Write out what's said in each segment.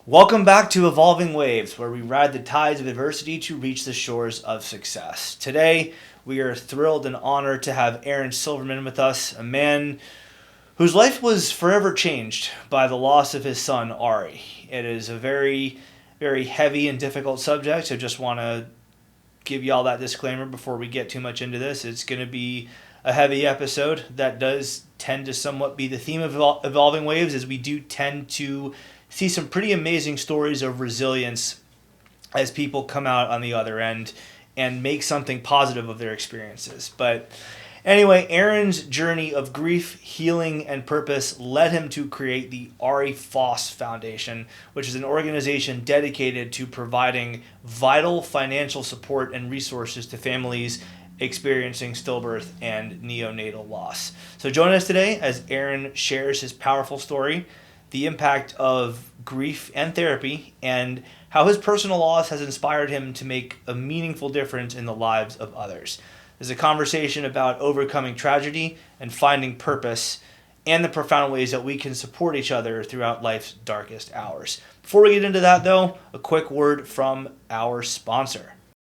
Welcome back to Evolving Waves, where we ride the tides of adversity to reach the shores of success. Today, we are thrilled and honored to have Aaron Silverman with us, a man whose life was forever changed by the loss of his son, Ari. It is a very, very heavy and difficult subject, so just want to give y'all that disclaimer before we get too much into this. It's going to be a heavy episode that does tend to somewhat be the theme of Evolving Waves, as we do tend to see some pretty amazing stories of resilience as people come out on the other end and make something positive of their experiences. But anyway, Aaron's journey of grief, healing, and purpose led him to create the Ari Foss Foundation, which is an organization dedicated to providing vital financial support and resources to families experiencing stillbirth and neonatal loss. So join us today as Aaron shares his powerful story, the impact of grief and therapy, and how his personal loss has inspired him to make a meaningful difference in the lives of others. This is a conversation about overcoming tragedy and finding purpose, and the profound ways that we can support each other throughout life's darkest hours. Before we get into that, though, a quick word from our sponsor.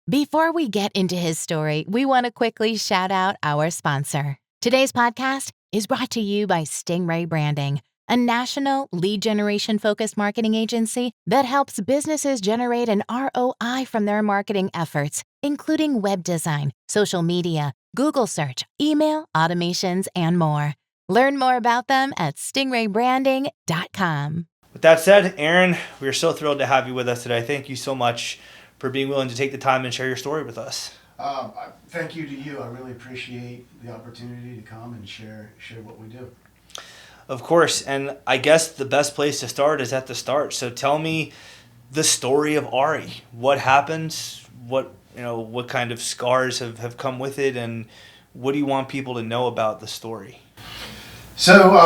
Before we get into his story, we want to quickly shout out our sponsor. Today's podcast is brought to you by Stingray Branding, a national lead generation-focused marketing agency that helps businesses generate an ROI from their marketing efforts, including web design, social media, Google search, email, automations, and more. Learn more about them at stingraybranding.com. With that said, Aaron, we are so thrilled to have you with us today. Thank you so much for being willing to take the time and share your story with us. Thank you to you. I really appreciate the opportunity to come and share what we do. Of course, and I guess the best place to start is at the start. So tell me the story of Ari. What happened? What kind of scars have come with it, and what do you want people to know about the story? So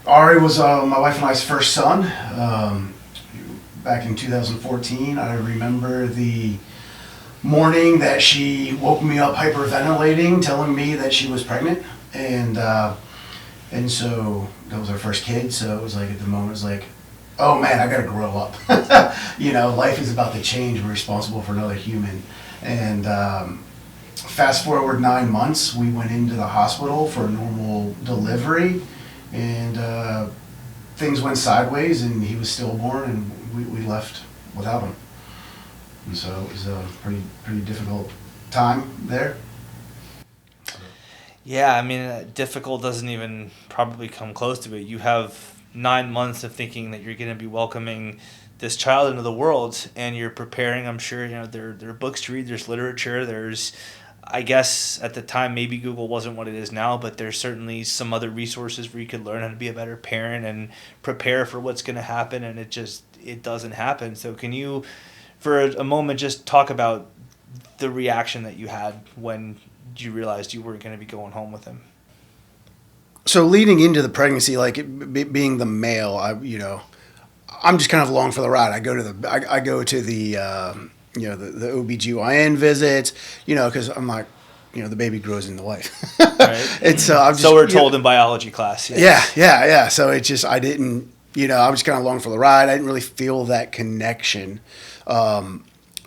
Ari was my wife and I's first son. Back in 2014, I remember the morning that she woke me up hyperventilating, telling me that she was pregnant, and so that was our first kid. So it was like, at the moment, it was like, oh man, I gotta grow up. Life is about to change. We're responsible for another human. And fast forward 9 months, we went into the hospital for a normal delivery, and things went sideways, and he was stillborn, and we left without him. And so it was a pretty difficult time there. Yeah, I mean, difficult doesn't even probably come close to it. You have 9 months of thinking that you're going to be welcoming this child into the world, and you're preparing. I'm sure there are books to read, there's literature, there's, I guess at the time maybe Google wasn't what it is now, but there's certainly some other resources where you could learn how to be a better parent and prepare for what's going to happen, and it doesn't happen. So can you, for a moment, just talk about the reaction that you had when you realized you weren't going to be going home with him? So leading into the pregnancy, being the male, I'm just kind of along for the ride. I go to the OBGYN visits, because I'm like, the baby grows into life. Right. And so we're told in biology class. Yes. Yeah. So it just, I didn't, I was kind of along for the ride. I didn't really feel that connection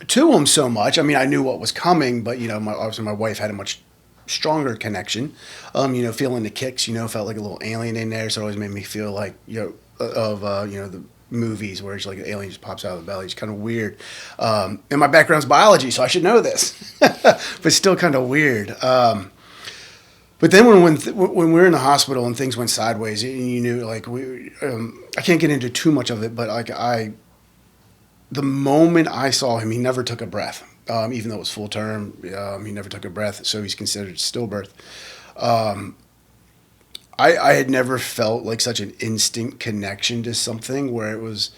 to him so much. I mean, I knew what was coming, but obviously my wife had a much stronger connection. Feeling the kicks, felt like a little alien in there. So it always made me feel like the movies where it's like an alien just pops out of the belly. It's kind of weird. And my background's biology, so I should know this, but still kind of weird. But then when we were in the hospital and things went sideways, you knew, I can't get into too much of it, but the moment I saw him, he never took a breath. Even though it was full term, he never took a breath, so he's considered stillbirth. I had never felt like such an instant connection to something where it was,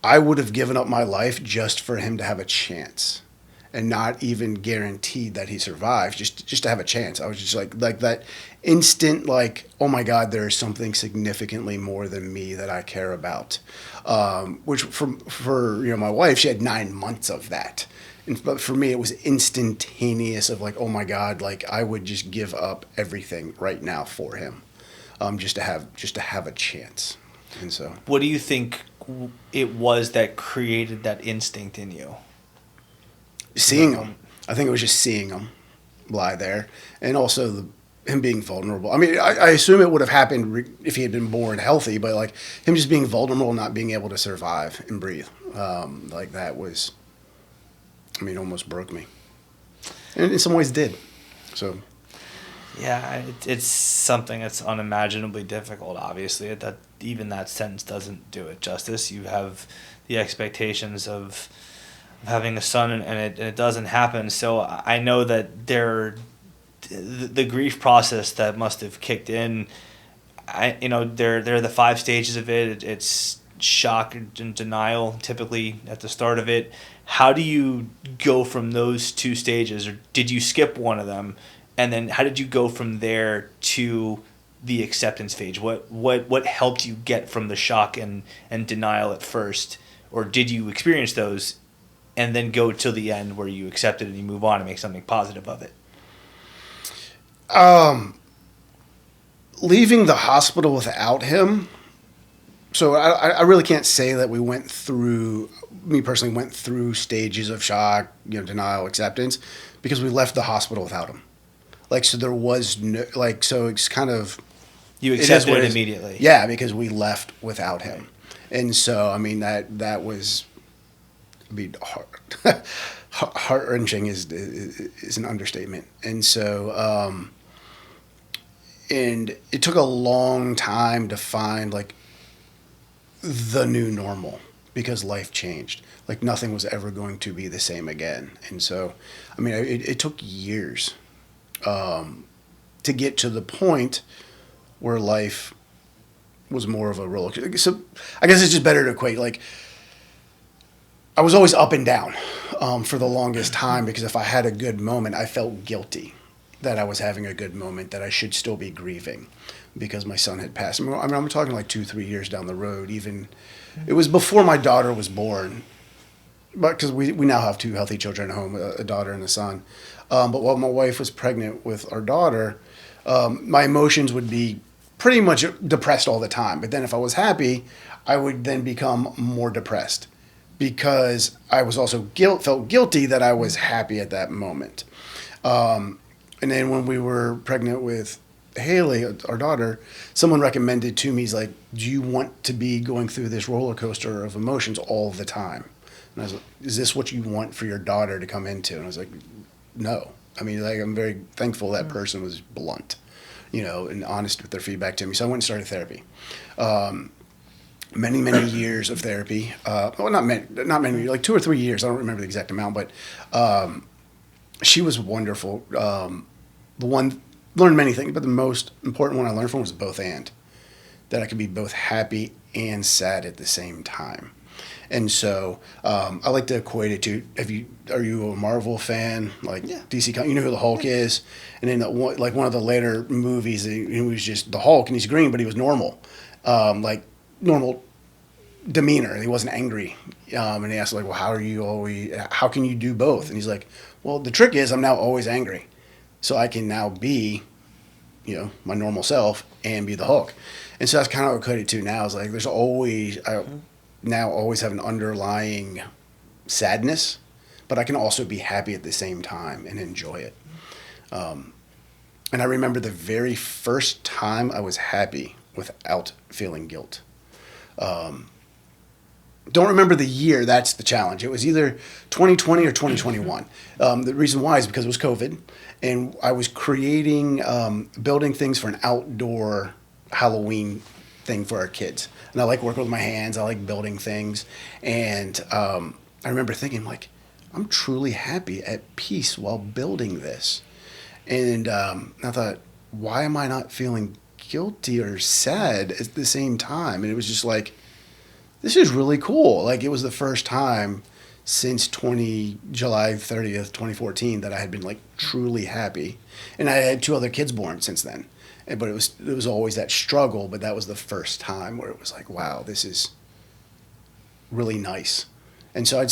I would have given up my life just for him to have a chance, and not even guaranteed that he survived, just to have a chance. I was just like that instant, oh my God, there is something significantly more than me that I care about. Which for my wife, she had 9 months of that. But for me, it was instantaneous of oh my God, I would just give up everything right now for him, just to have a chance. And so, what do you think it was that created that instinct in you. Seeing him. I think it was just seeing him lie there, and also him being vulnerable. I mean, I assume it would have happened if he had been born healthy, but like him just being vulnerable, not being able to survive and breathe, like that was, I mean, almost broke me, and in some ways did. So. Yeah, it's something that's unimaginably difficult. Obviously, that even that sentence doesn't do it justice. You have the expectations of having a son, and it doesn't happen. So I know that the grief process that must have kicked in. There are the 5 stages of it. It's shock and denial, typically at the start of it. How do you go from those 2 stages, or did you skip one of them? And then how did you go from there to the acceptance phase? What helped you get from the shock and denial at first? Or did you experience those and then go to the end where you accept it and you move on and make something positive of it? Leaving the hospital without him. So I really can't say that me personally went through stages of shock, denial, acceptance, because we left the hospital without him. Like, so there was no, like, so it's kind of... You accepted it immediately. Yeah, because we left without him. Right. And so, I mean, that was, heart-wrenching is an understatement. And so, and it took a long time to find, like, the new normal, because life changed. Like, nothing was ever going to be the same again. And so, I mean, it took years to get to the point where life was more of a roller coaster. So I guess it's just better to equate, like, I was always up and down for the longest time, because if I had a good moment, I felt guilty that I was having a good moment, that I should still be grieving because my son had passed. I mean, I'm talking like 2-3 years down the road. Even it was before my daughter was born, but because we now have 2 healthy children at home, a daughter and a son. But while my wife was pregnant with our daughter, my emotions would be pretty much depressed all the time. But then if I was happy, I would then become more depressed, because I was also felt guilty that I was happy at that moment. And then when we were pregnant with Haley, our daughter, someone recommended to me, he's like, do you want to be going through this roller coaster of emotions all the time? And I was like, is this what you want for your daughter to come into? And I was like, no. I mean, like, I'm very thankful that person was blunt, and honest with their feedback to me. So I went and started therapy. Many years of therapy. Well, not many, like 2 or 3 years. I don't remember the exact amount, but she was wonderful. Learned many things, but the most important one I learned from was both and. That I could be both happy and sad at the same time. And so I like to equate it to, are you a Marvel fan? Like, yeah. DC, you know who the Hulk is? And then one of the later movies, he was just the Hulk, and he's green, but he was normal. Like normal demeanor. He wasn't angry. And he asked, like, well, how can you do both? And he's like, well, the trick is I'm now always angry. So I can now be, my normal self and be the Hulk. And so that's kind of what I equate it to now, is like, there's always, now always have an underlying sadness, but I can also be happy at the same time and enjoy it. And I remember the very first time I was happy without feeling guilt. Don't remember the year. That's the challenge. It was either 2020 or 2021. The reason why is because it was COVID, and I was creating, building things for an outdoor Halloween thing for our kids. And I like working with my hands. I like building things. And I remember thinking, like, I'm truly happy, at peace while building this. And I thought, why am I not feeling guilty or sad at the same time? And it was just like, this is really cool. Like, it was the first time since July 30th, 2014 that I had been, like, truly happy. And I had 2 other kids born since then. But it was always that struggle, but that was the first time where it was like, wow, this is really nice. And so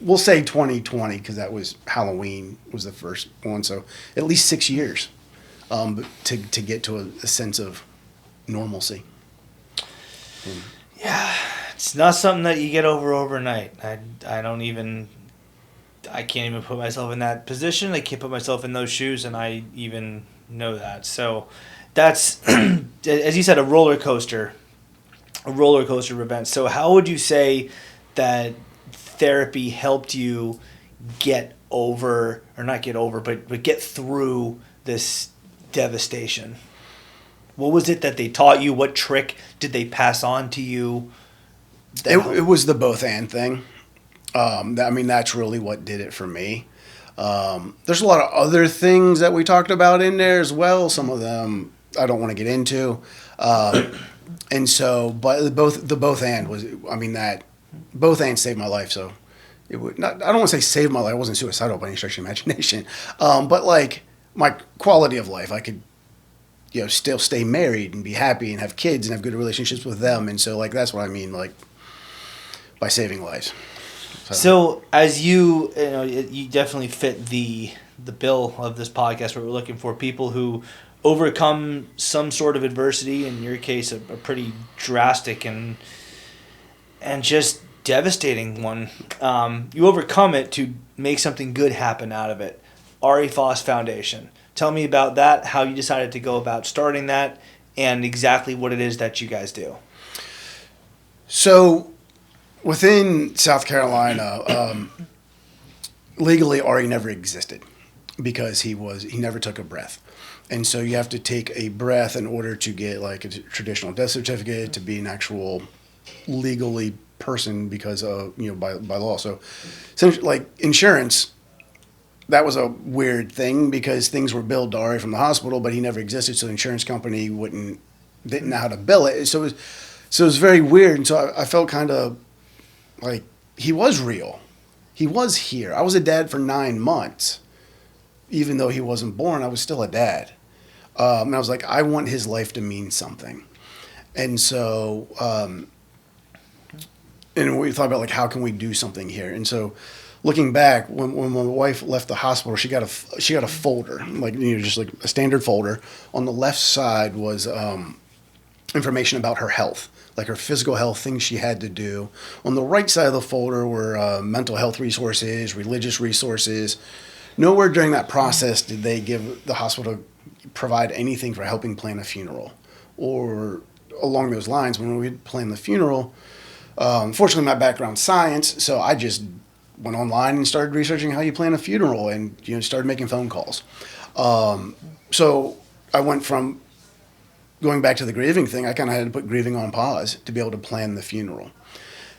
we'll say 2020, because that was Halloween was the first one. So at least 6 years to get to a sense of normalcy. Yeah, it's not something that you get over overnight. I can't even put myself in that position. I can't put myself in those shoes, and I even know that. So that's, as you said, a roller coaster event. So how would you say that therapy helped you get over, or not get over, but get through this devastation? What was it that they taught you? What trick did they pass on to you? It was the both and thing. That's really what did it for me. There's a lot of other things that we talked about in there as well. Some of them I don't want to get into. And so, but the both and was, that both and saved my life. So it would not, I don't want to say saved my life. I wasn't suicidal by any stretch of the imagination. But like my quality of life, I could, still stay married and be happy and have kids and have good relationships with them. And so like, that's what I mean, like by saving lives. So as you definitely fit the bill of this podcast, where we're looking for people who overcome some sort of adversity, in your case a pretty drastic and just devastating one. You overcome it to make something good happen out of it. Ari Foss Foundation. Tell me about that, how you decided to go about starting that, and exactly what it is that you guys do. So within South Carolina, legally Ari never existed because he never took a breath. And so you have to take a breath in order to get like a traditional death certificate, to be an actual legally person because of, by law. So essentially, like insurance, that was a weird thing because things were billed to Ari from the hospital, but he never existed. So the insurance company didn't know how to bill it. So it was very weird. And so I felt kind of like he was real. He was here. I was a dad for 9 months. Even though he wasn't born, I was still a dad. And I was like, I want his life to mean something. And so, and we thought about like, how can we do something here? And so looking back, when my wife left the hospital, she got a folder, like, just like a standard folder. On the left side was information about her health, like her physical health, things she had to do. On the right side of the folder were mental health resources, religious resources. Nowhere during that process did they give the hospital provide anything for helping plan a funeral, or along those lines. When we planned the funeral, fortunately my background's science, so I just went online and started researching how you plan a funeral, and started making phone calls. So I went from going back to the grieving thing. I kind of had to put grieving on pause to be able to plan the funeral.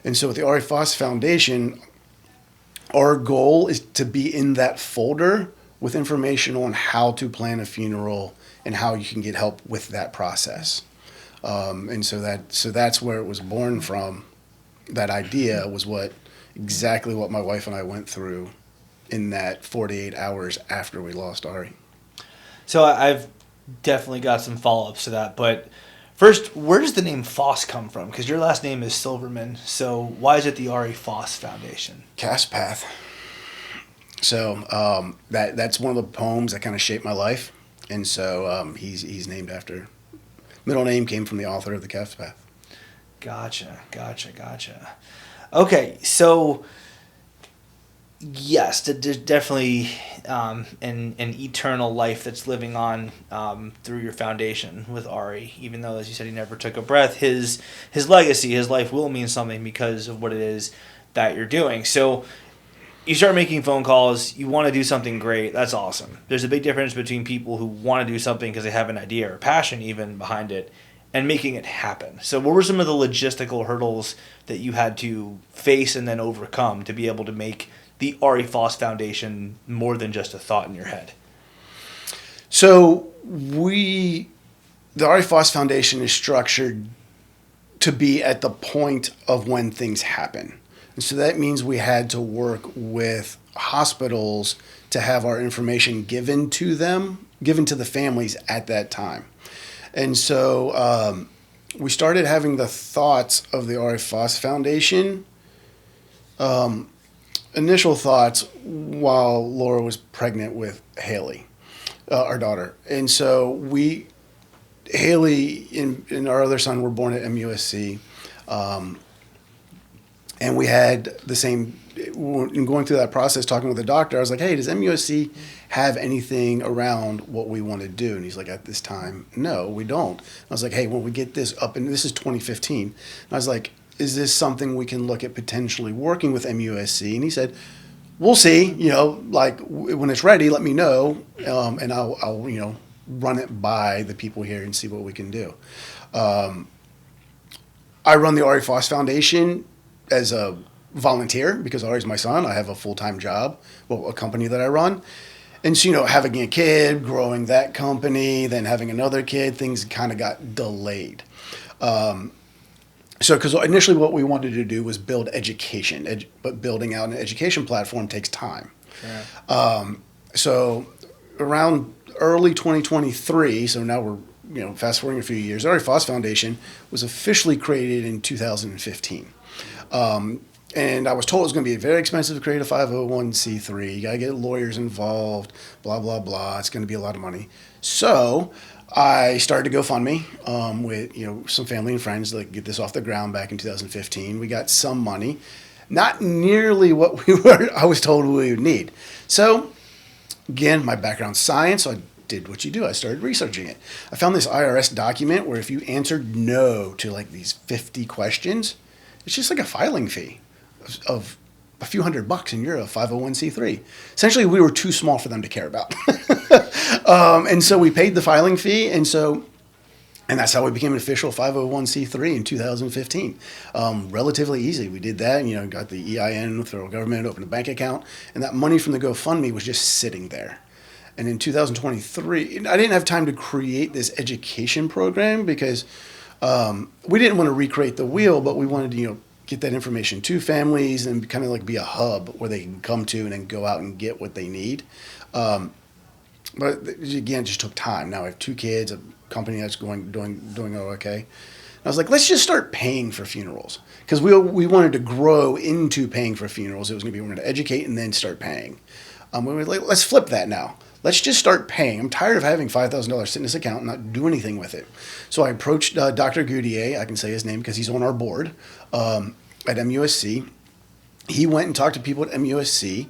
And so with the Ari Foss Foundation, our goal is to be in that folder with information on how to plan a funeral and how you can get help with that process. And so that's where it was born from. That idea was exactly what my wife and I went through in that 48 hours after we lost Ari. So I've definitely got some follow-ups to that, but first, where does the name Foss come from? Because your last name is Silverman, so why is it the Ari Foss Foundation? Cast path. So that's one of the poems that kind of shaped my life, and so he's named after. Middle name came from the author of the Cast Path. Gotcha. Okay, so yes, there's definitely an eternal life that's living on through your foundation with Ari. Even though, as you said, he never took a breath, his legacy, his life will mean something because of what it is that you're doing. So you start making phone calls, you want to do something great, that's awesome. There's a big difference between people who want to do something because they have an idea or passion even behind it, and making it happen. So what were some of the logistical hurdles that you had to face and then overcome to be able to make the Ari Foss Foundation more than just a thought in your head? So the Ari Foss Foundation is structured to be at the point of when things happen. And so that means we had to work with hospitals to have our information given to the families at that time. And so we started having the thoughts of the Ari Foss Foundation, initial thoughts while Laura was pregnant with Haley, our daughter. And so Haley and our other son were born at MUSC. And we had the same, in going through that process, talking with the doctor, I was like, hey, does MUSC have anything around what we want to do? And he's like, at this time, no, we don't. I was like, hey, when we get this up, and this is 2015, and I was like, is this something we can look at potentially working with MUSC? And he said, we'll see, like when it's ready, let me know, and I'll run it by the people here and see what we can do. I run the Ari Foss Foundation as a volunteer because Ari's my son. I have a full-time job, a company that I run. And so, having a kid, growing that company, then having another kid, things kind of got delayed. Because initially what we wanted to do was build education, but building out an education platform takes time. Sure. So around early 2023, so now we're fast forwarding a few years, Ari Foss Foundation was officially created in 2015. And I was told it was going to be very expensive to create a 501c3. You got to get lawyers involved, blah, blah, blah. It's going to be a lot of money. So I started to GoFundMe with some family and friends to get this off the ground back in 2015. We got some money, not nearly what I was told we would need. So again, my background's science, so I did what you do. I started researching it. I found this IRS document where if you answered no to these 50 questions, it's just like a filing fee of a few $100, and you're a 501c3. Essentially, we were too small for them to care about. And so we paid the filing fee, and that's how we became an official 501c3 in 2015. Relatively easy. We did that, got the EIN with the federal government, opened a bank account, and that money from the GoFundMe was just sitting there. And in 2023, I didn't have time to create this education program because we didn't want to recreate the wheel, but we wanted to, get that information to families and kind of be a hub where they can come to and then go out and get what they need. But again, it just took time. Now I have 2 kids, a company that's doing okay. And I was like, let's just start paying for funerals because we wanted to grow into paying for funerals. It was going to be we're going to educate and then start paying. We were like, let's flip that now. Let's just start paying. I'm tired of having $5,000 sit in this account and not do anything with it. So I approached Dr. Goudier. I can say his name because he's on our board at MUSC. He went and talked to people at MUSC.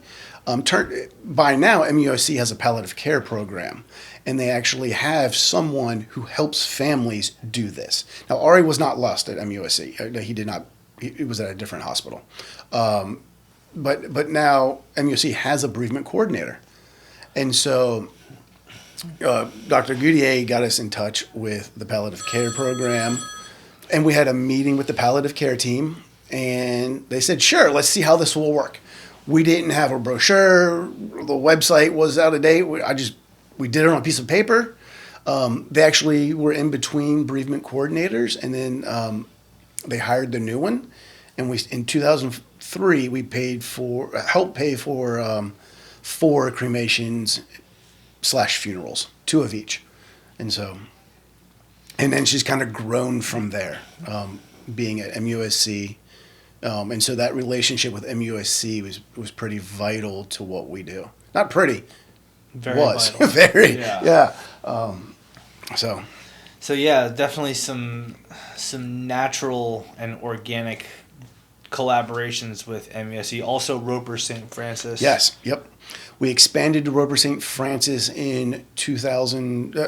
By now, MUSC has a palliative care program, and they actually have someone who helps families do this. Now, Ari was not lost at MUSC. He did not. He was at a different hospital. But now MUSC has a bereavement coordinator. And so Dr. Goudier got us in touch with the palliative care program, and we had a meeting with the palliative care team, and they said, sure, let's see how this will work. We didn't have a brochure. The website was out of date. We did it on a piece of paper. They actually were in between bereavement coordinators, and then they hired the new one. And in 2003, we helped pay for 4 cremations / funerals, 2 of each. And then she's kind of grown from there, being at MUSC. And so that relationship with MUSC was pretty vital to what we do. Not pretty. Very was. vital. Very. Yeah. So yeah, definitely some natural and organic collaborations with MUSC. Also Roper St. Francis. Yes. Yep. We expanded to Roper St. Francis in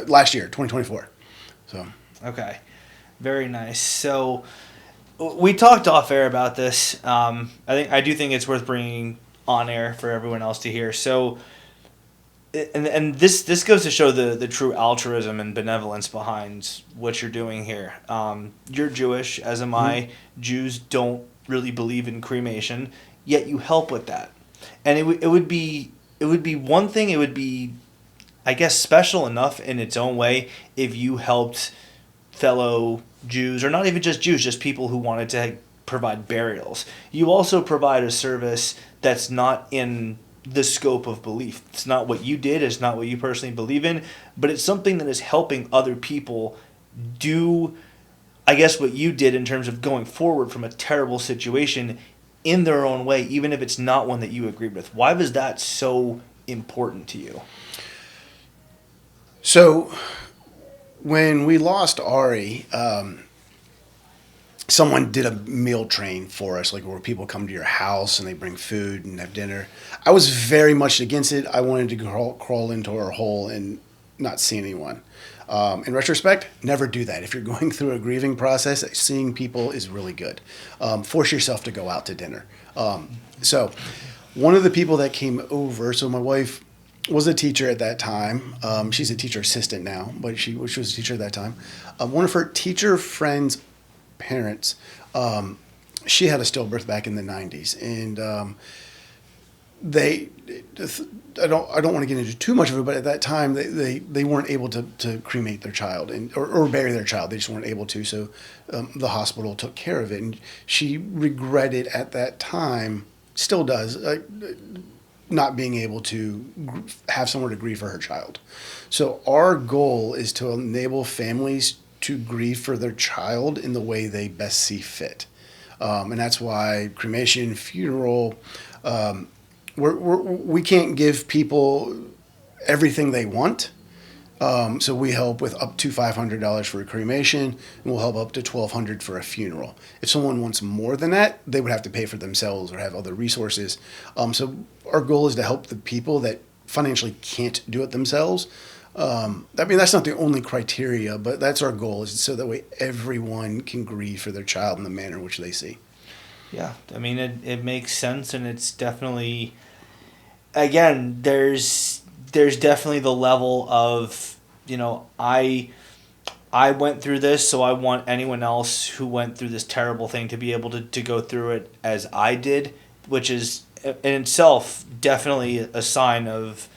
last year, 2024. So. Okay. Very nice. So we talked off air about this. I do think it's worth bringing on air for everyone else to hear. So, and this goes to show the true altruism and benevolence behind what you're doing here. You're Jewish, as am I. Mm-hmm. Jews don't really believe in cremation, yet you help with that. And it would be one thing. It would be, I guess, special enough in its own way if you helped fellow Jews, or not even just Jews, just people who wanted to provide burials. You also provide a service that's not in the scope of belief. It's not what you did, it's not what you personally believe in, but it's something that is helping other people do, I guess, what you did in terms of going forward from a terrible situation in their own way, even if it's not one that you agreed with. Why was that so important to you? So when we lost Ari, someone did a meal train for us, like where people come to your house and they bring food and have dinner. I was very much against it. I wanted to crawl into our hole and not see anyone. In retrospect, never do that. If you're going through a grieving process, seeing people is really good. Force yourself to go out to dinner. So one of the people that came over, so my wife was a teacher at that time. She's a teacher assistant now, but she was a teacher at that time. One of her teacher friends' parents, she had a stillbirth back in the 90s, and they, I don't want to get into too much of it, but at that time they weren't able to cremate their child or bury their child. They just weren't able to. So the hospital took care of it, and she regretted at that time, still does, not being able to have somewhere to grieve for her child. So our goal is to enable families to grieve for their child in the way they best see fit. And that's why cremation, funeral, we can't give people everything they want. So we help with up to $500 for a cremation, and we'll help up to $1,200 for a funeral. If someone wants more than that, they would have to pay for themselves or have other resources. So our goal is to help the people that financially can't do it themselves. I mean, that's not the only criteria, but that's our goal, is so that way everyone can grieve for their child in the manner in which they see. Yeah, I mean, it makes sense, and it's definitely, again, there's definitely the level of, I went through this, so I want anyone else who went through this terrible thing to be able to go through it as I did, which is in itself definitely a sign of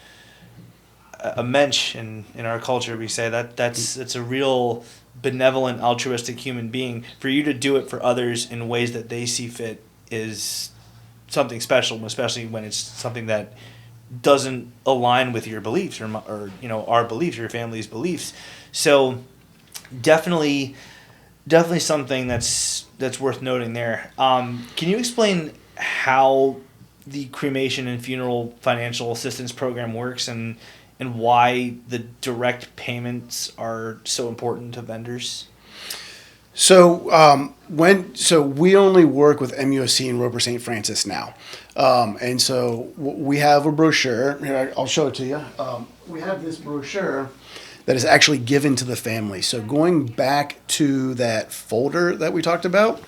a mensch in our culture. We say it's a real benevolent, altruistic human being. For you to do it for others in ways that they see fit is something special, especially when it's something that doesn't align with your beliefs or our beliefs, your family's beliefs. So definitely something that's worth noting there. Can you explain how the cremation and funeral financial assistance program works and why the direct payments are so important to vendors? So we only work with MUSC and Roper St. Francis now, and so we have a brochure. Here, I'll show it to you. We have this brochure that is actually given to the family. So going back to that folder that we talked about,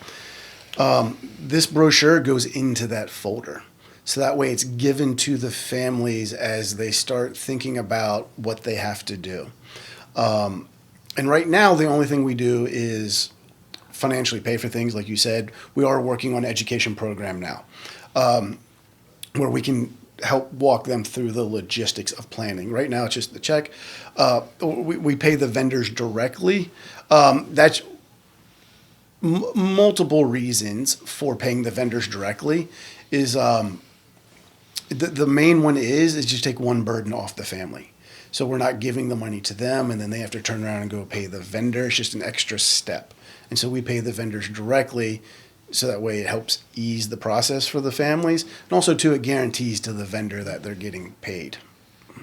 this brochure goes into that folder. So that way it's given to the families as they start thinking about what they have to do. And right now, the only thing we do is financially pay for things. Like you said, we are working on an education program now, where we can help walk them through the logistics of planning. Right now, it's just the check. We pay the vendors directly. That's multiple reasons for paying the vendors directly. Is the main one is just take one burden off the family. So we're not giving the money to them and then they have to turn around and go pay the vendor. It's just an extra step. And so we pay the vendors directly, so that way it helps ease the process for the families. And also, too, it guarantees to the vendor that they're getting paid.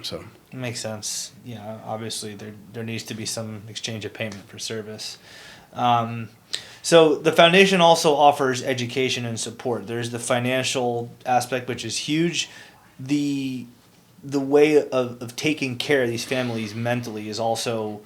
So it makes sense. Yeah, obviously there needs to be some exchange of payment for service. So the foundation also offers education and support. There's the financial aspect, which is huge. The way of taking care of these families mentally is also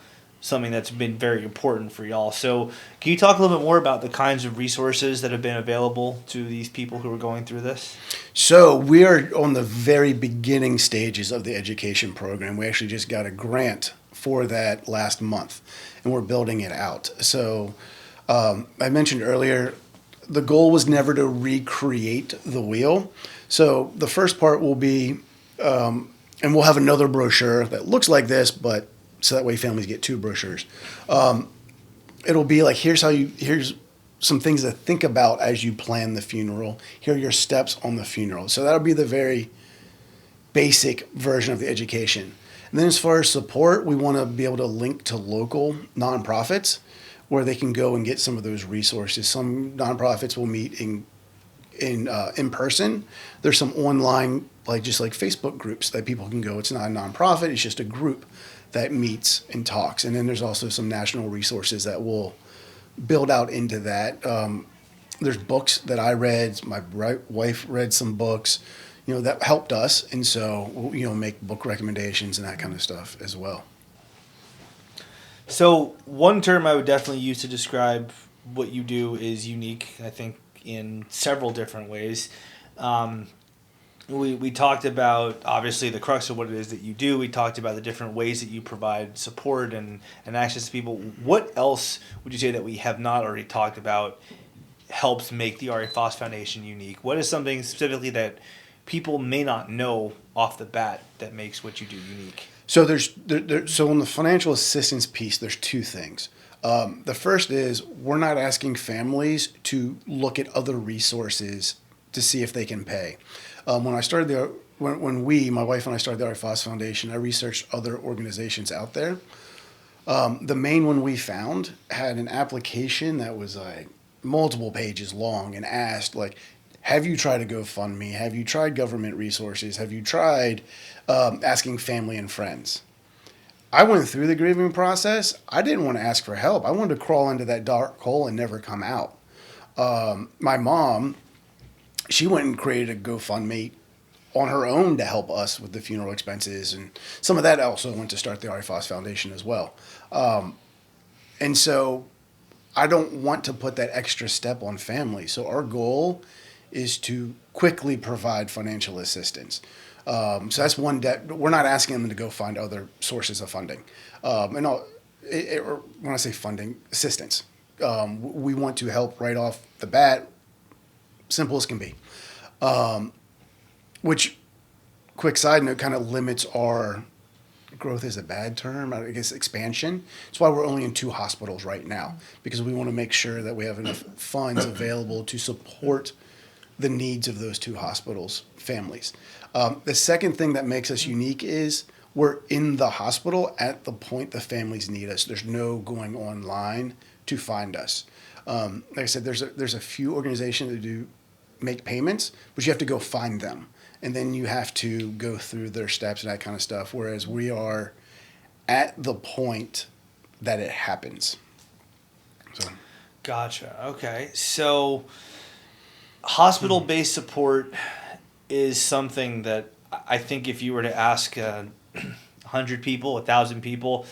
something that's been very important for y'all. So can you talk a little bit more about the kinds of resources that have been available to these people who are going through this? So we are on the very beginning stages of the education program. We actually just got a grant for that last month, and we're building it out. So I mentioned earlier, the goal was never to recreate the wheel. So the first part will be, and we'll have another brochure that looks like this, but so that way families get two brochures. It'll be like, here's some things to think about as you plan the funeral. Here are your steps on the funeral. So that'll be the very basic version of the education. And then as far as support, we want to be able to link to local nonprofits where they can go and get some of those resources. Some nonprofits will meet in person. There's some online, like Facebook groups that people can go. It's not a nonprofit, it's just a group that meets and talks. And then there's also some national resources that will build out into that. There's books that I read. My wife read some books, that helped us, and so we'll, make book recommendations and that kind of stuff as well. So one term I would definitely use to describe what you do is unique, I think, in several different ways. We talked about, obviously, the crux of what it is that you do. We talked about the different ways that you provide support and access to people. What else would you say that we have not already talked about helps make the Ari Foss Foundation unique? What is something specifically that people may not know off the bat that makes what you do unique? So so on the financial assistance piece, there's two things. The first is we're not asking families to look at other resources to see if they can pay. When I started my wife and I started the Ari Foss Foundation, I researched other organizations out there. The main one we found had an application that was like multiple pages long and asked like, have you tried a GoFundMe? Have you tried government resources? Have you tried asking family and friends? I went through the grieving process. I didn't want to ask for help. I wanted to crawl into that dark hole and never come out. My mom, she went and created a GoFundMe on her own to help us with the funeral expenses. And some of that also went to start the Ari Foss Foundation as well. And so I don't want to put that extra step on family. So our goal is to quickly provide financial assistance. So that's one debt. We're not asking them to go find other sources of funding. When I say funding, assistance. We want to help right off the bat, simple as can be. Which, quick side note, kind of limits our growth is a bad term, I guess expansion. That's why we're only in 2 hospitals right now, because we want to make sure that we have enough funds available to support the needs of those 2 hospitals' families. The second thing that makes us unique is we're in the hospital at the point the families need us. There's no going online to find us. Like I said, there's a few organizations that do make payments, but you have to go find them. And then you have to go through their steps and that kind of stuff, whereas we are at the point that it happens. So. Gotcha. Okay. So hospital-based support is something that I think if you were to ask 100 people, 1,000 people,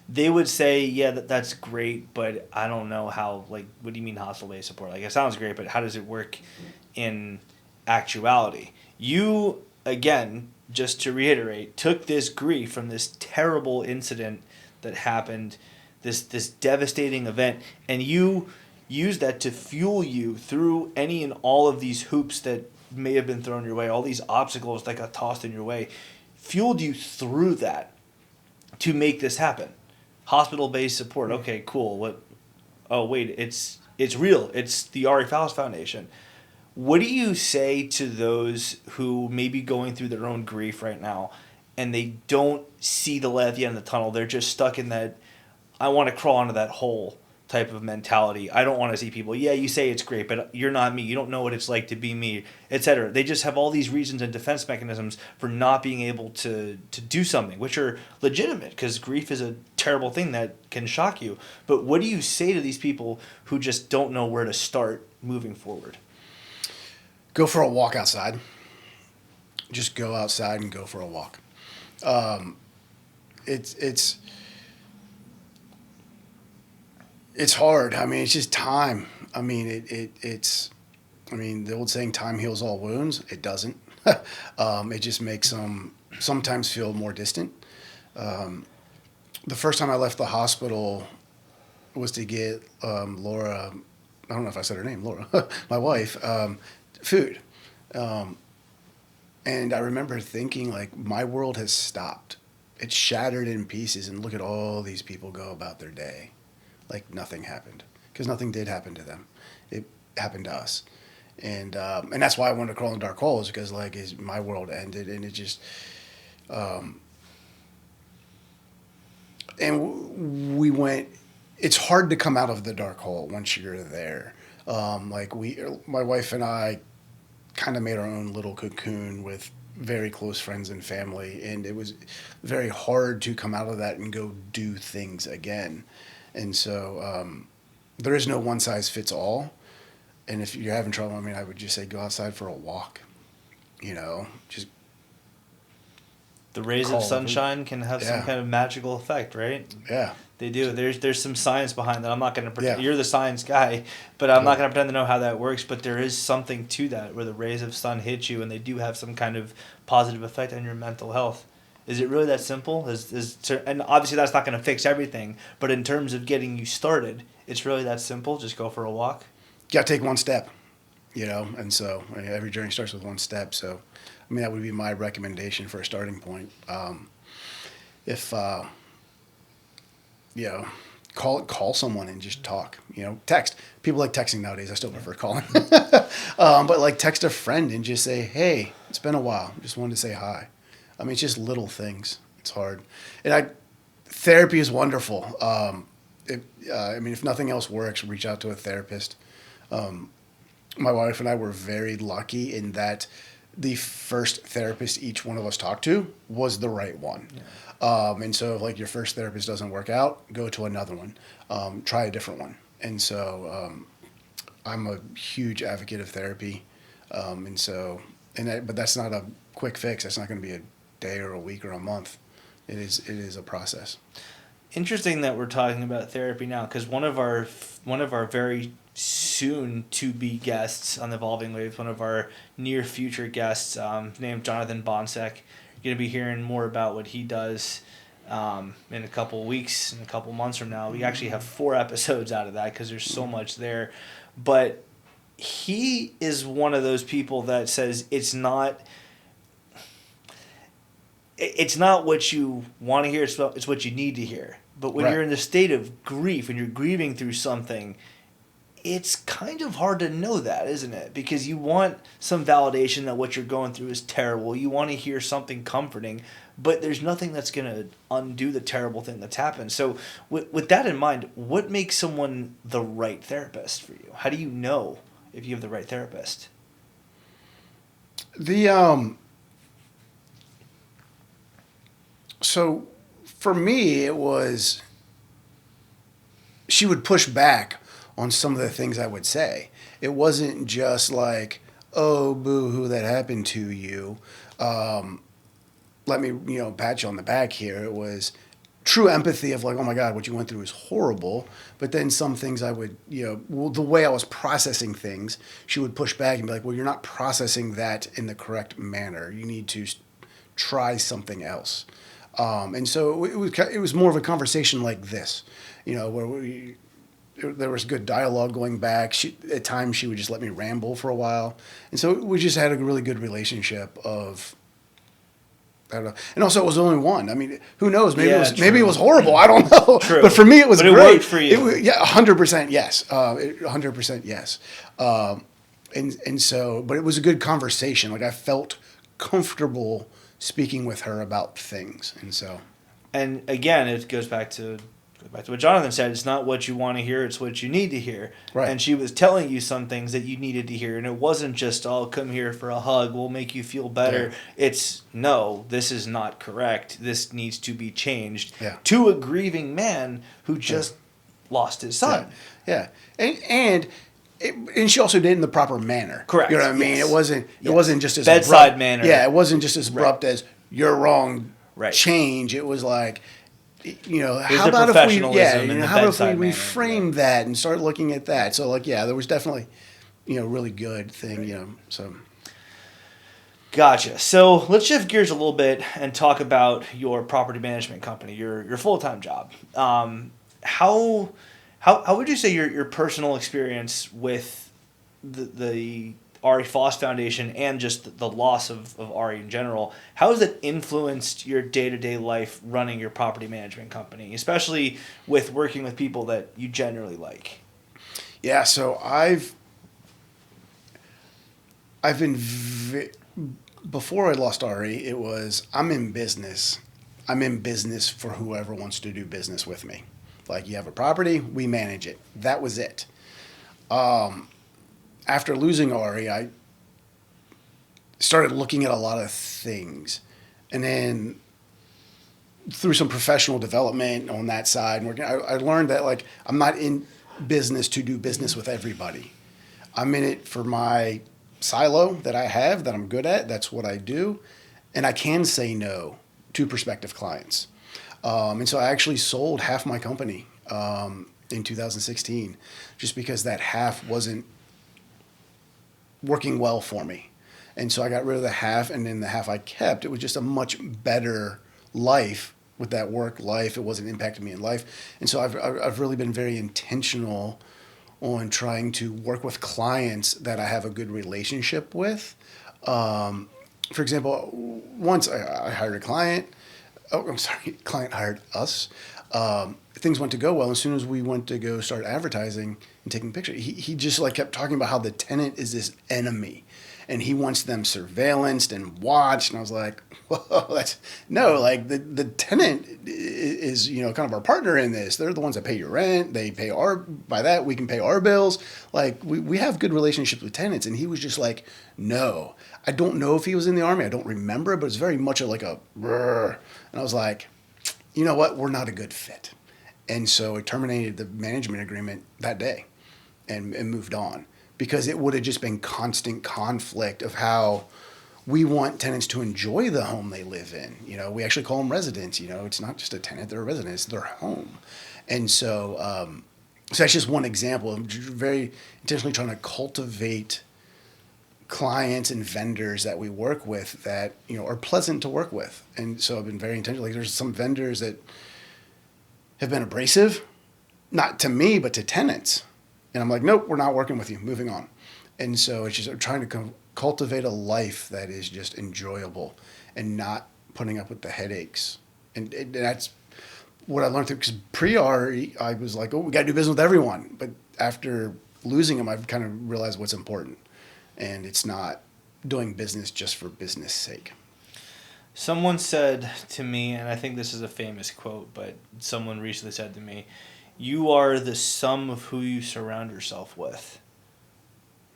they would say, yeah, that's great, but I don't know how, like, what do you mean hospital-based support? Like, it sounds great, but how does it work in actuality? You, again, just to reiterate, took this grief from this terrible incident that happened, this devastating event, and you used that to fuel you through any and all of these hoops that may have been thrown your way, all these obstacles that got tossed in your way, fueled you through that to make this happen. Hospital-based support, okay, cool. What? Oh, wait, it's real. It's the Ari Foss Foundation. What do you say to those who may be going through their own grief right now and they don't see the light at the end of the tunnel? They're just stuck in that, I want to crawl into that hole type of mentality. I don't want to see people, yeah, you say it's great, but you're not me. You don't know what it's like to be me, etc. They just have all these reasons and defense mechanisms for not being able to do something, which are legitimate because grief is a terrible thing that can shock you. But what do you say to these people who just don't know where to start moving forward? Go for a walk outside. Just go outside and go for a walk. It's hard. I mean, it's just time. I mean, it's the old saying, time heals all wounds. It doesn't. It just makes them sometimes feel more distant. The first time I left the hospital was to get Laura, I don't know if I said her name, Laura, my wife, food. And I remember thinking, like, my world has stopped. It's shattered in pieces, and look at all these people go about their day like nothing happened, because nothing did happen to them. It happened to us. And that's why I wanted to crawl in dark holes, because like my world ended, and it just and we went. It's hard to come out of the dark hole once you're there. My wife and I kind of made our own little cocoon with very close friends and family, and it was very hard to come out of that and go do things again. And so there is no one size fits all. And if you're having trouble, I mean, I would just say go outside for a walk. Just The rays of sunshine can have some kind of magical effect, right? Yeah. They do. There's some science behind that. I'm not going to pretend. Yeah. You're the science guy, but I'm not going to pretend to know how that works. But there is something to that where the rays of sun hit you and they do have some kind of positive effect on your mental health. Is it really that simple? And obviously that's not going to fix everything, but in terms of getting you started, it's really that simple. Just go for a walk. You got to take one step, and so every journey starts with one step. So, I mean, that would be my recommendation for a starting point. Call someone and just talk, text. People like texting nowadays. I still prefer calling. But like text a friend and just say, hey, it's been a while. Just wanted to say hi. I mean, it's just little things. It's hard. And therapy is wonderful. If nothing else works, reach out to a therapist. My wife and I were very lucky in that the first therapist each one of us talked to was the right one. Yeah. And so if your first therapist doesn't work out, go to another one. Try a different one. And so I'm a huge advocate of therapy. But that's not a quick fix. That's not going to be a day or a week or a month. It is a process. Interesting that we're talking about therapy now, because one of our very soon to be guests on Evolving Waves, one of our near future guests, named Jonathan Bonsek. You're going to be hearing more about what he does in a couple weeks, in a couple months from now. We actually have 4 episodes out of that because there's so much there. But he is one of those people that says it's not what you want to hear, it's what you need to hear. But when you're in the state of grief and you're grieving through something, it's kind of hard to know that, isn't it? Because you want some validation that what you're going through is terrible. You want to hear something comforting, but there's nothing that's going to undo the terrible thing that's happened. So with that in mind, what makes someone the right therapist for you? How do you know if you have the right therapist? So for me, it was, she would push back on some of the things I would say. It wasn't just like, oh, boo-hoo, that happened to you. Let me, pat you on the back here. It was true empathy of oh my God, what you went through is horrible. But then some things I would, the way I was processing things, she would push back and be like, well, you're not processing that in the correct manner. You need to try something else. And so it was more of a conversation like this, where there was good dialogue going back. At times she would just let me ramble for a while. And so we just had a really good relationship of, I don't know. And also it was only one. I mean, who knows? Maybe it was horrible. I don't know. True. But for me, it was great. It worked for you. 100% yes. 100% yes. And so, but it was a good conversation. I felt comfortable speaking with her about things. And again, it goes back to what Jonathan said. It's not what you want to hear, it's what you need to hear. Right. And she was telling you some things that you needed to hear. And it wasn't just, oh, come here for a hug, we'll make you feel better. Yeah. It's, no, this is not correct. This needs to be changed. Yeah. To a grieving man who just lost his son. Yeah. And she also did it in the proper manner. Correct. You know what I mean? Yes. It wasn't just as bedside abrupt manner. Yeah, it wasn't just as abrupt as you're wrong. Right. Change. It was like, There's how about if we reframe that and start looking at that? So there was definitely, really good thing, so. Gotcha. So let's shift gears a little bit and talk about your property management company, your full-time job. How would you say your personal experience with the Ari Foss Foundation and just the loss of Ari in general, how has it influenced your day-to-day life running your property management company, especially with working with people that you generally like? Yeah, so I've been before I lost Ari, it was I'm in business. I'm in business for whoever wants to do business with me. You have a property, we manage it. That was it. After losing Ari, I started looking at a lot of things. And then through some professional development on that side, I learned that I'm not in business to do business with everybody. I'm in it for my silo that I have that I'm good at. That's what I do. And I can say no to prospective clients. And so I actually sold half my company in 2016 just because that half wasn't working well for me. And so I got rid of the half, and then the half I kept, it was just a much better life with that work life. It wasn't impacting me in life. And so I've really been very intentional on trying to work with clients that I have a good relationship with. For example, once I hired a client. Oh, I'm sorry, client hired us. Things went to go well. As soon as we went to go start advertising and taking pictures, he just like kept talking about how the tenant is this enemy, and he wants them surveillanced and watched. And I was like, whoa, like the tenant is, you know, kind of our partner in this. They're the ones that pay your rent. They pay by that we can pay our bills. Like we have good relationships with tenants. And he was just like, no. I don't know if he was in the Army. I don't remember, but it's very much like a brr. And I was like, you know what? We're not a good fit. And so I terminated the management agreement that day and moved on, because it would have just been constant conflict of how we want tenants to enjoy the home they live in. You know, we actually call them residents. You know, it's not just a tenant, they're a resident, it's their home. And so, so that's just one example. I'm very intentionally trying to cultivate clients and vendors that we work with that, you know, are pleasant to work with. And so I've been very intentional. Like there's some vendors that have been abrasive, not to me, but to tenants. And I'm like, nope, we're not working with you, moving on. And so it's just, I'm trying to cultivate a life that is just enjoyable and not putting up with the headaches. And that's what I learned through, because pre-Ari, I was like, oh, we got to do business with everyone. But after losing them, I've kind of realized what's important. And it's not doing business just for business sake. Someone said to me, and I think this is a famous quote, but someone recently said to me, you are the sum of who you surround yourself with.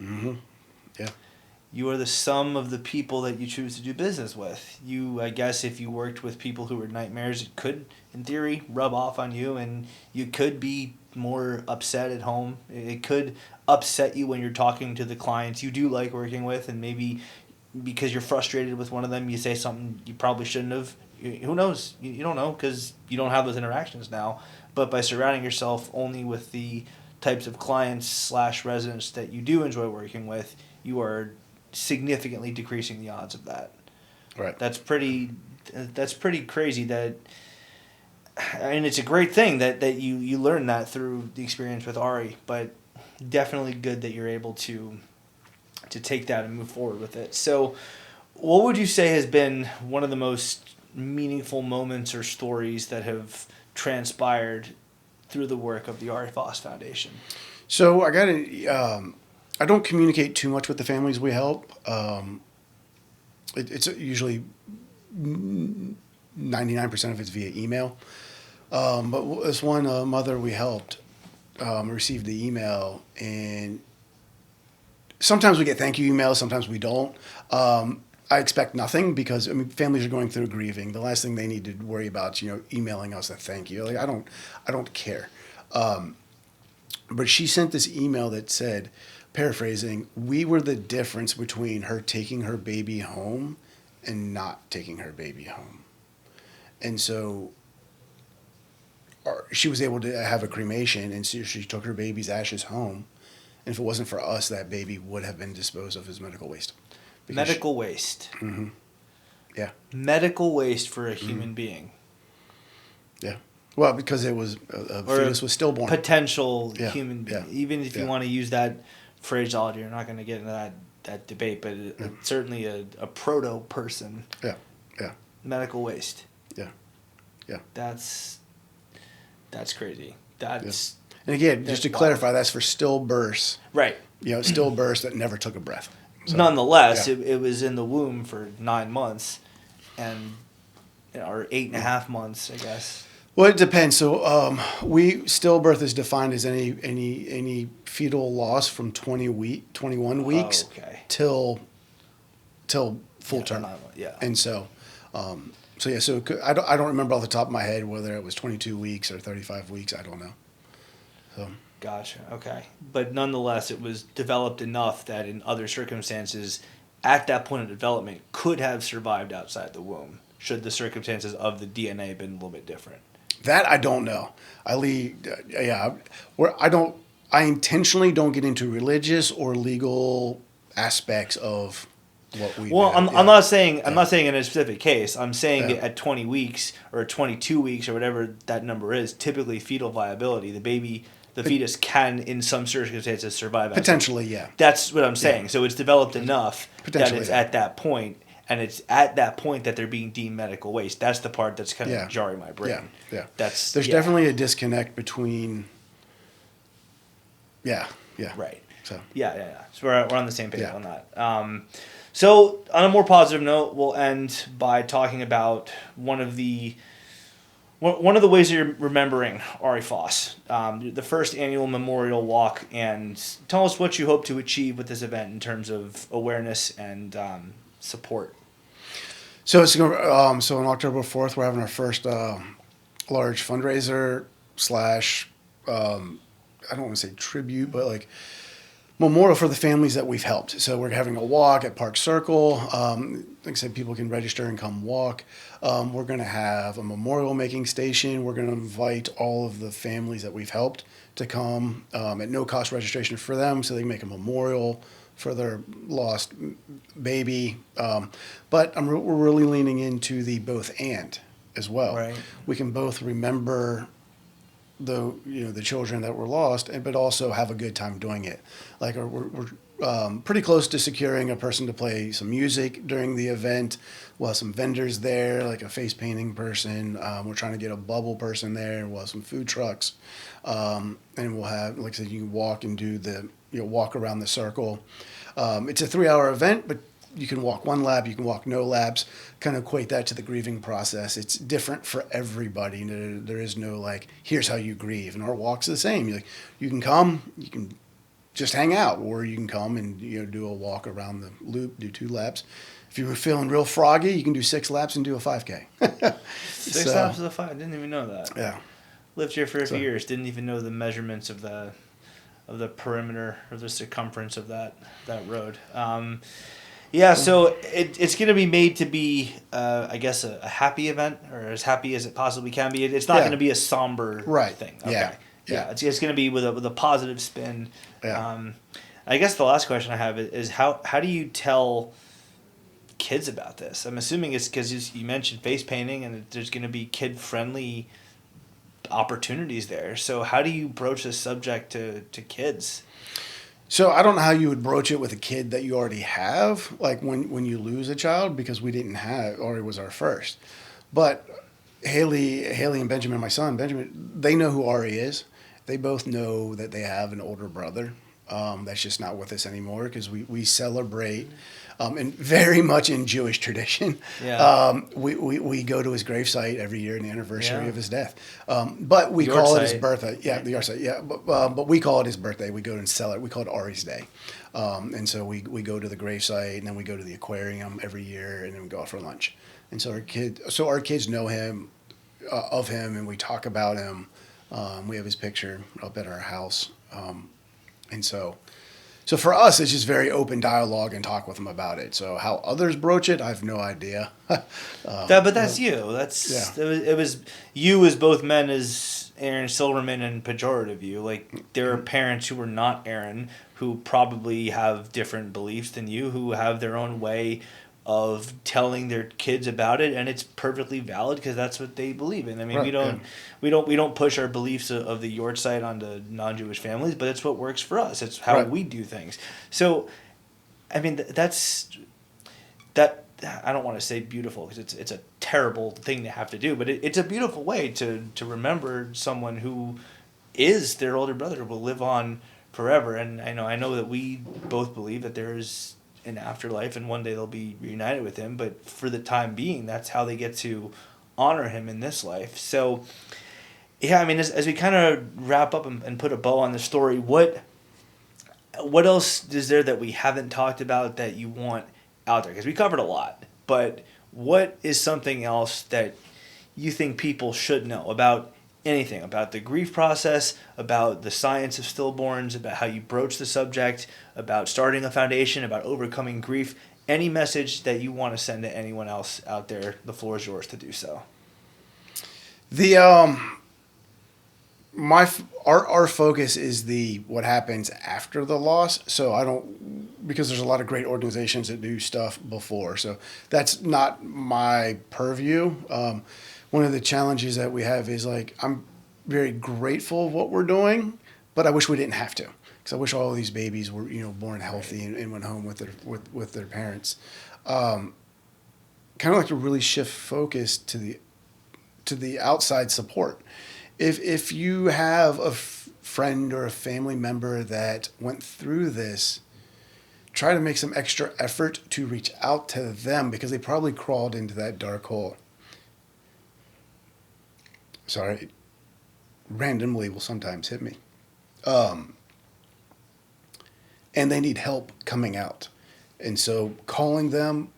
Mm-hmm. Yeah. You are the sum of the people that you choose to do business with. You, I guess, if you worked with people who were nightmares, it could, in theory, rub off on you, and you could be more upset at home. It could upset you when you're talking to the clients you do like working with, and maybe because you're frustrated with one of them, you say something you probably shouldn't have. Who knows? You don't know because you don't have those interactions now. But by surrounding yourself only with the types of clients / residents that you do enjoy working with, you are significantly decreasing the odds of that. Right. That's pretty crazy that, and it's a great thing that you learn that through the experience with Ari, but definitely good that you're able to take that and move forward with it. So what would you say has been one of the most meaningful moments or stories that have transpired through the work of the Ari Foss Foundation? So I don't communicate too much with the families we help. It's usually 99% of it's via email. But this one mother we helped received the email, and sometimes we get thank you emails, sometimes we don't. I expect nothing because families are going through grieving. The last thing they need to worry about is emailing us a thank you. Like I don't care. But she sent this email that said, paraphrasing, we were the difference between her taking her baby home and not taking her baby home. And so she was able to have a cremation, and so she took her baby's ashes home. And if it wasn't for us, that baby would have been disposed of as medical waste. Medical waste. Mm-hmm. Yeah. Medical waste for a human being. Yeah. Well, because it was a fetus was stillborn. Potential human being. Yeah. Even if you want to use that phraseology, you're not going to get into that debate, but certainly a proto-person. Yeah. Yeah. Medical waste. Yeah. Yeah. That's crazy. That's... Yeah. And again, just to clarify, that's for stillbirths. Right. Stillbirths that never took a breath. So, nonetheless, it was in the womb for 9 months, and or 8.5 months, I guess. Well, it depends. So, stillbirth is defined as any fetal loss from 21 weeks till full term. Yeah. And so, I don't remember off the top of my head whether it was 22 weeks or 35 weeks. I don't know. So Gotcha. Okay. But nonetheless, it was developed enough that in other circumstances, at that point of development, could have survived outside the womb, should the circumstances of the DNA been a little bit different. That I don't know. I intentionally don't get into religious or legal aspects of what we Well, do. I'm not saying I'm not saying in a specific case. I'm saying Yeah. at 20 weeks or 22 weeks or whatever that number is, typically fetal viability, the fetus can in some circumstances survive. Potentially, yeah. That's what I'm saying. Yeah. So it's developed enough that Potentially, it's yeah. at that point, and it's at that point that they're being deemed medical waste. That's the part that's kind of Yeah. jarring my brain. Yeah. There's There's definitely a disconnect between. Yeah. right. So Yeah. So we're on the same page Yeah. on that. So on a more positive note, we'll end by talking about one of the ways that you're remembering Ari Foss, the first annual memorial walk, and tell us what you hope to achieve with this event in terms of awareness and support. So it's so on October 4th we're having our first large fundraiser slash I don't want to say tribute, but like memorial for the families that we've helped. So we're having a walk at Park Circle. Like I said, people can register and come walk. We're going to have a memorial making station. We're going to invite all of the families that we've helped to come at no cost registration for them, so they can make a memorial for their lost baby. But we're really leaning into the both and as well. Right. We can both remember the children that were lost, but also have a good time doing it. Like we're pretty close to securing a person to play some music during the event. We'll have some vendors there, like a face painting person. We're trying to get a bubble person there. We'll have some food trucks, and we'll have, like I said, you can walk and do walk around the circle. It's a 3-hour event, but you can walk one lap, you can walk no laps, kind of equate that to the grieving process. It's different for everybody. There is no like, here's how you grieve. And our walk's the same. You can come, you can just hang out, or you can come and do a walk around the loop, do 2 laps. If you were feeling real froggy, you can do 6 laps and do a 5K. 6 laps of the 5. I didn't even know that. Yeah. Lived here for a few years. Didn't even know the measurements of the perimeter or the circumference of that road. Yeah, so it's going to be made to be, I guess, a happy event, or as happy as it possibly can be. It's not going to be a somber thing. Okay. Yeah. It's going to be with a positive spin. Yeah. I guess the last question I have is how do you tell kids about this? I'm assuming it's because you mentioned face painting, and there's going to be kid-friendly opportunities there. So how do you broach this subject to kids? So I don't know how you would broach it with a kid that you already have, like when you lose a child, because we didn't have, Ari was our first. But Haley and Benjamin, my son, they know who Ari is. They both know that they have an older brother that's just not with us anymore, because we celebrate, and very much in Jewish tradition. Yeah. We go to his gravesite every year in the anniversary of his death. But we call it his birthday. Yeah, the yard site. Yeah, but we call it his birthday. We go and celebrate. We call it Ari's Day. And so we go to the gravesite, and then we go to the aquarium every year, and then we go out for lunch. And so our kids know him, of him, and we talk about him. We have his picture up at our house. And so for us, it's just very open dialogue and talk with them about it. So how others broach it, I have no idea. But that's you. It was you as both men as Aaron Silverman and pejorative you. Like, there are parents who are not Aaron who probably have different beliefs than you, who have their own way of telling their kids about it, and it's perfectly valid because that's what they believe in. I mean, we don't push our beliefs of the Yort side onto non-Jewish families, but it's what works for us. It's how we do things. So, I mean, that I don't want to say beautiful, because it's a terrible thing to have to do, but it's a beautiful way to remember someone who is their older brother, who will live on forever. And I know that we both believe that there is an afterlife, and one day they'll be reunited with him, but for the time being, that's how they get to honor him in this life. So yeah, I mean, as we kind of wrap up and put a bow on the story, what else is there that we haven't talked about that you want out there? Because we covered a lot, but what is something else that you think people should know about anything about the grief process, about the science of stillborns, about how you broach the subject, about starting a foundation, about overcoming grief, any message that you want to send to anyone else out there, the floor is yours to do so. The our focus is what happens after the loss. So I don't, because there's a lot of great organizations that do stuff before. So that's not my purview. One of the challenges that we have is like, I'm very grateful of what we're doing, but I wish we didn't have to, because I wish all of these babies were, born healthy and went home with their parents. Kind of like to really shift focus to the outside support. If you have a friend or a family member that went through this, try to make some extra effort to reach out to them, because they probably crawled into that dark hole. Sorry, randomly will sometimes hit me. And they need help coming out. And so calling them,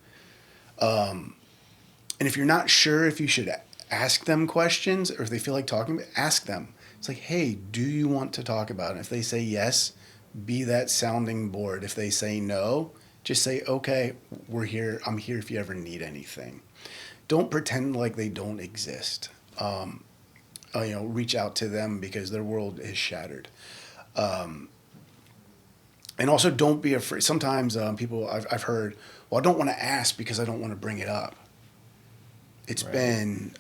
and if you're not sure if you should ask them questions, or if they feel like talking, ask them. It's like, hey, do you want to talk about it? If they say yes, be that sounding board. If they say no, just say, okay, we're here. I'm here if you ever need anything. Don't pretend like they don't exist. Reach out to them, because their world is shattered. And also, don't be afraid. Sometimes people, I've heard, well, I don't want to ask because I don't want to bring it up. It's been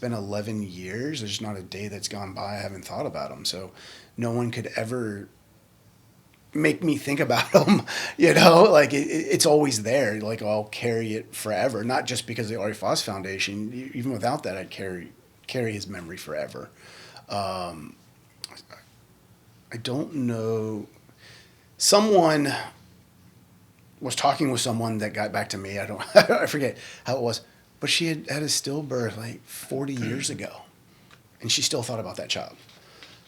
11 years. There's not a day that's gone by I haven't thought about them. So no one could ever make me think about them. Like it's always there. Like, I'll carry it forever. Not just because of the Ari Foss Foundation. Even without that, I'd carry his memory forever. I don't know. Someone was talking with someone that got back to me. I forget how it was. But she had a stillbirth like 40 years ago, and she still thought about that child.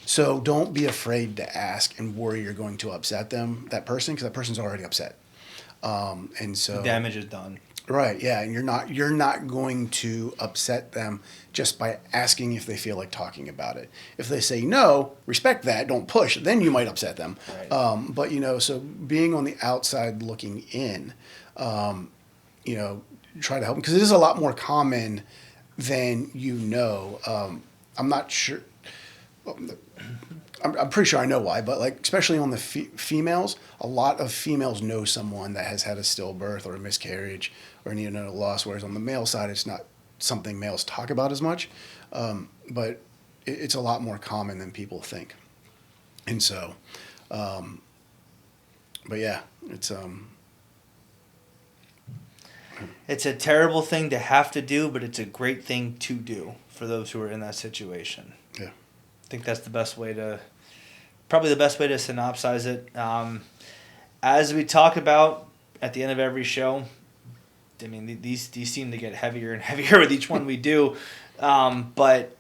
So don't be afraid to ask and worry you're going to upset that person, because that person's already upset. And so the damage is done. Right, yeah, and you're not going to upset them just by asking if they feel like talking about it. If they say no, respect that, don't push. Then you might upset them. Right. But so being on the outside looking in, try to help them, because it is a lot more common than I'm not sure. I'm pretty sure I know why, but like, especially on the females, a lot of females know someone that has had a stillbirth or a miscarriage or a neonatal loss, whereas on the male side, it's not something males talk about as much, but it's a lot more common than people think. And so, but yeah, it's a terrible thing to have to do, but it's a great thing to do for those who are in that situation. Yeah. I think that's probably the best way to synopsize it. As we talk about at the end of every show, I mean, these seem to get heavier and heavier with each one we do. But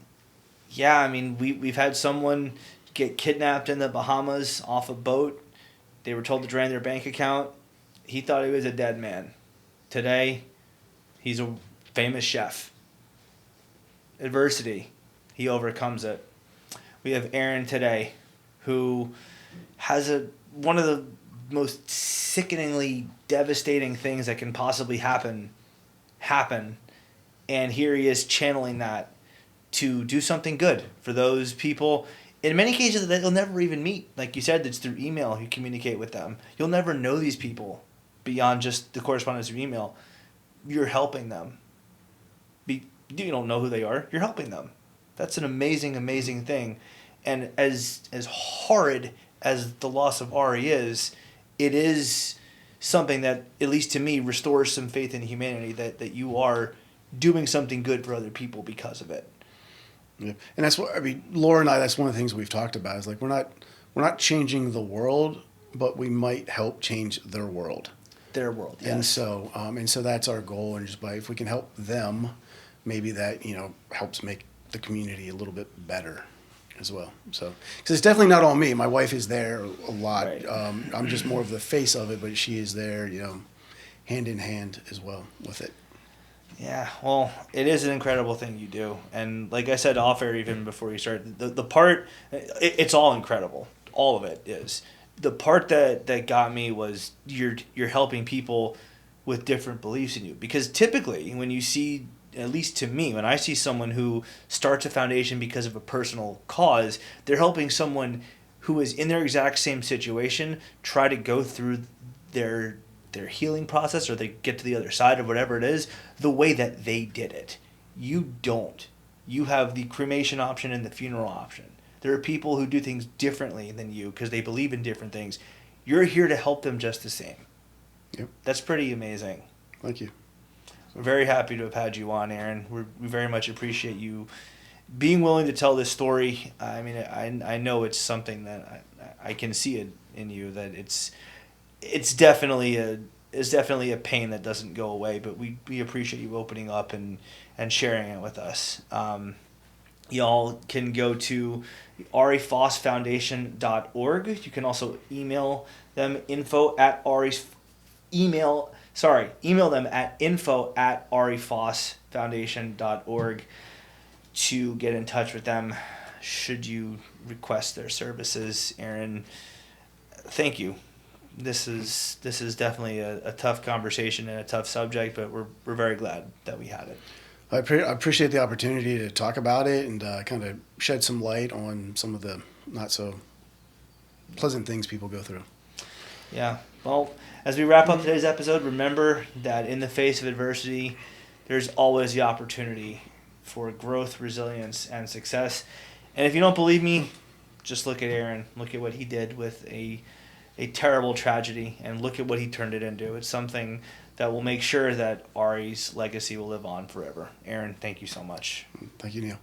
yeah, I mean, we've had someone get kidnapped in the Bahamas off a boat. They were told to drain their bank account. He thought he was a dead man. Today, he's a famous chef. Adversity, he overcomes it. We have Aaron today, who has one of the most sickeningly devastating things that can possibly happen, and here he is channeling that to do something good for those people. In many cases, that you'll never even meet. Like you said, it's through email you communicate with them. You'll never know these people beyond just the correspondence through email. You're helping them. You don't know who they are. You're helping them. That's an amazing, amazing thing. And as horrid as the loss of Ari is, it is something that, at least to me, restores some faith in humanity, that you are doing something good for other people because of it. Yeah. And that's what, Laura and I, that's one of the things we've talked about, is like, we're not changing the world, but we might help change their world. Their world, yes. And so that's our goal. And just if we can help them, maybe that, helps make the community a little bit better as well. So, because it's definitely not all me. My wife is there a lot. Right. I'm just more of the face of it, but she is there, hand in hand as well with it. Yeah, well, it is an incredible thing you do, and like I said off air even before you started, the part, it's all incredible. All of it is. The part that got me was you're helping people with different beliefs in you, because typically when you see, at least to me, when I see someone who starts a foundation because of a personal cause, they're helping someone who is in their exact same situation try to go through their their healing process, or they get to the other side of whatever it is, the way that they did it. You don't. You have the cremation option and the funeral option. There are people who do things differently than you because they believe in different things. You're here to help them just the same. Yep. That's pretty amazing. Thank you. We're very happy to have had you on, Aaron. We very much appreciate you being willing to tell this story. I mean, I know it's something that I can see it in you, that it's definitely a pain that doesn't go away, but we appreciate you opening up and sharing it with us. Y'all can go to arifossfoundation.org. You can also email them email them at info@arifossfoundation.org to get in touch with them should you request their services. Aaron, thank you. This is definitely a tough conversation and a tough subject, but we're very glad that we had it. I appreciate the opportunity to talk about it and kind of shed some light on some of the not so pleasant things people go through. Yeah. Well, as we wrap up today's episode, remember that in the face of adversity, there's always the opportunity for growth, resilience, and success. And if you don't believe me, just look at Aaron. Look at what he did with a terrible tragedy, and look at what he turned it into. It's something that will make sure that Ari's legacy will live on forever. Aaron, thank you so much. Thank you, Neil.